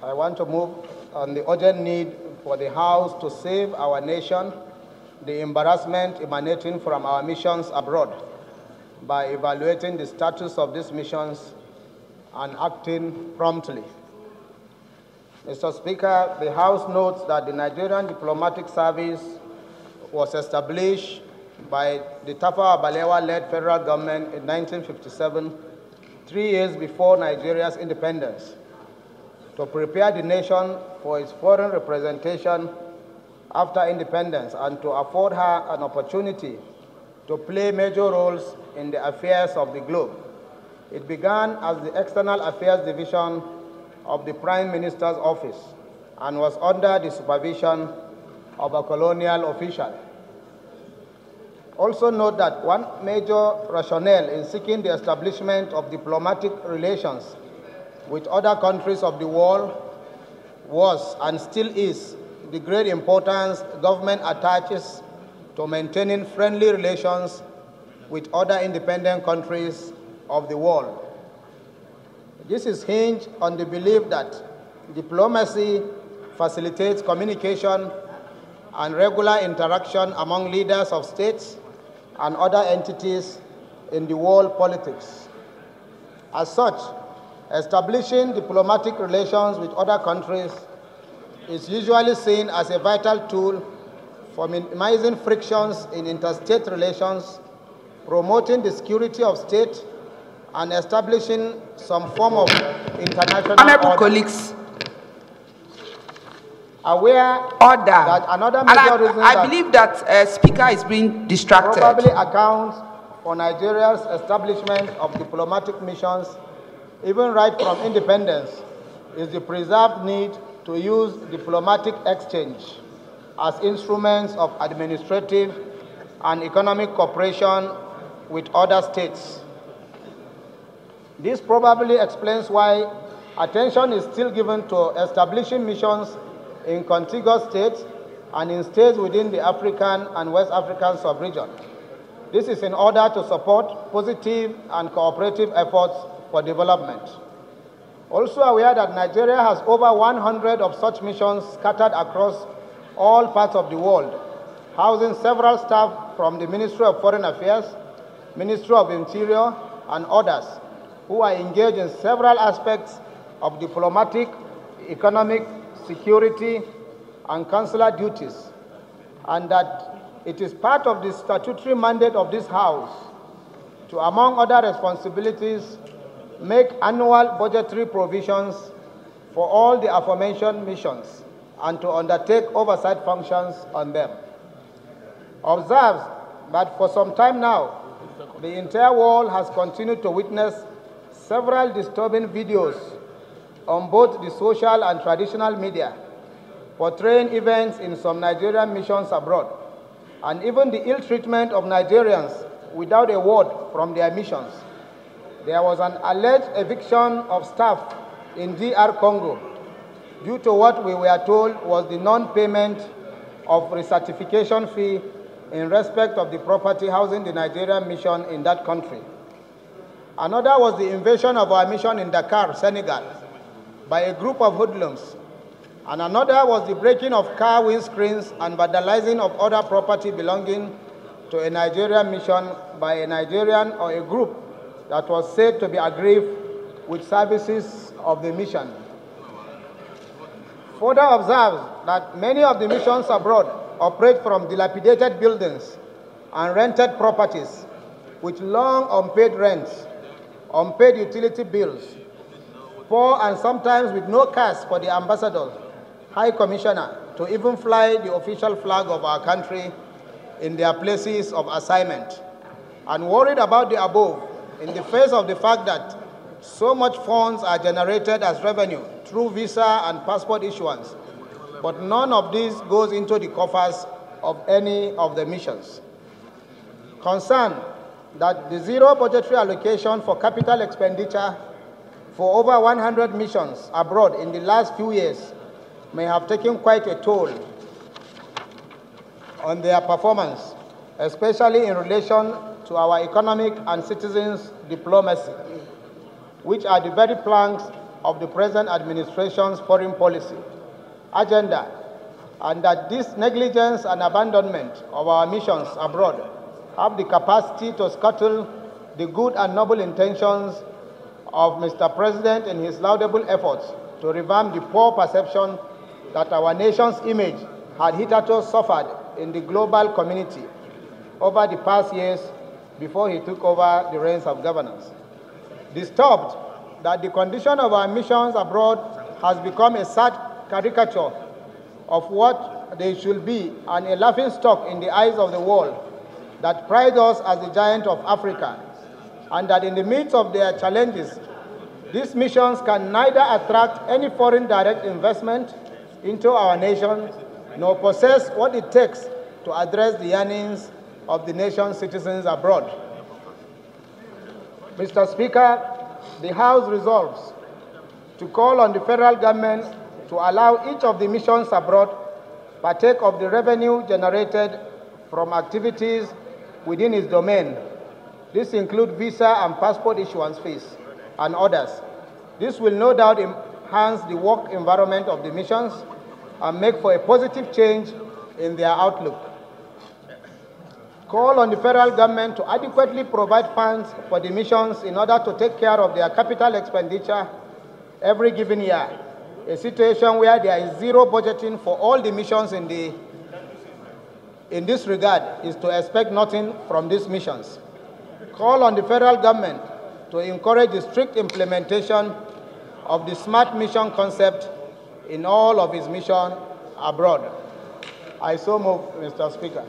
I want to move on the urgent need for the House to save our nation the embarrassment emanating from our missions abroad by evaluating the status of these missions and acting promptly. Mr. Speaker, the House notes that the Nigerian Diplomatic Service was established by the Tafawa Balewa-led federal government in 1957, 3 years before Nigeria's independence, to prepare the nation for its foreign representation after independence and to afford her an opportunity to play major roles in the affairs of the globe. It began as the External Affairs Division of the Prime Minister's Office and was under the supervision of a colonial official. Also note that one major rationale in seeking the establishment of diplomatic relations with other countries of the world was and still is the great importance government attaches to maintaining friendly relations with other independent countries of the world. This is hinged on the belief that diplomacy facilitates communication and regular interaction among leaders of states and other entities in the world politics. As such, establishing diplomatic relations with other countries is usually seen as a vital tool for minimizing frictions in interstate relations, promoting the security of state, and establishing some form of international Honorable order. Colleagues, Aware order. that another major reason I believe that Speaker is being distracted. probably accounts for Nigeria's establishment of diplomatic missions, even right from independence, is the preserved need to use diplomatic exchange as instruments of administrative and economic cooperation with other states. This probably explains why attention is still given to establishing missions in contiguous states and in states within the African and West African sub-region. This is in order to support positive and cooperative efforts for development. Also aware that Nigeria has over 100 of such missions scattered across all parts of the world, housing several staff from the Ministry of Foreign Affairs, Ministry of Interior, and others who are engaged in several aspects of diplomatic, economic, security, and consular duties, and that it is part of the statutory mandate of this House to, among other responsibilities, make annual budgetary provisions for all the aforementioned missions and to undertake oversight functions on them. Observe that for some time now, the entire world has continued to witness several disturbing videos on both the social and traditional media portraying events in some Nigerian missions abroad, and even the ill treatment of Nigerians without a word from their missions. There was an alleged eviction of staff in DR Congo due to what we were told was the non-payment of recertification fee in respect of the property housing the Nigerian mission in that country. Another was the invasion of our mission in Dakar, Senegal, by a group of hoodlums. And another was the breaking of car windscreens and vandalizing of other property belonging to a Nigerian mission by a Nigerian or a group that was said to be aggrieved with services of the mission. Further observe that many of the missions abroad operate from dilapidated buildings and rented properties with long unpaid rents, unpaid utility bills, poor and sometimes with no cash for the ambassador, high commissioner, to even fly the official flag of our country in their places of assignment. And worried about the above, in the face of the fact that so much funds are generated as revenue through visa and passport issuance, but none of this goes into the coffers of any of the missions. Concerned that the zero budgetary allocation for capital expenditure for over 100 missions abroad in the last few years may have taken quite a toll on their performance, especially in relation to our economic and citizens' diplomacy, which are the very planks of the present administration's foreign policy agenda, and that this negligence and abandonment of our missions abroad have the capacity to scuttle the good and noble intentions of Mr. President in his laudable efforts to revamp the poor perception that our nation's image had hitherto suffered in the global community over the past years before he took over the reins of governance. Disturbed that the condition of our missions abroad has become a sad caricature of what they should be and a laughingstock in the eyes of the world that pride us as the giant of Africa, and that in the midst of their challenges, these missions can neither attract any foreign direct investment into our nation nor possess what it takes to address the yearnings of the nation's citizens abroad. Mr. Speaker, the House resolves to call on the federal government to allow each of the missions abroad partake of the revenue generated from activities within its domain. This includes visa and passport issuance fees and others. This will no doubt enhance the work environment of the missions and make for a positive change in their outlook. Call on the federal government to adequately provide funds for the missions in order to take care of their capital expenditure every given year, a situation where there is zero budgeting for all the missions in this regard is to expect nothing from these missions. Call on the federal government to encourage the strict implementation of the smart mission concept in all of its missions abroad. I so move, Mr. Speaker.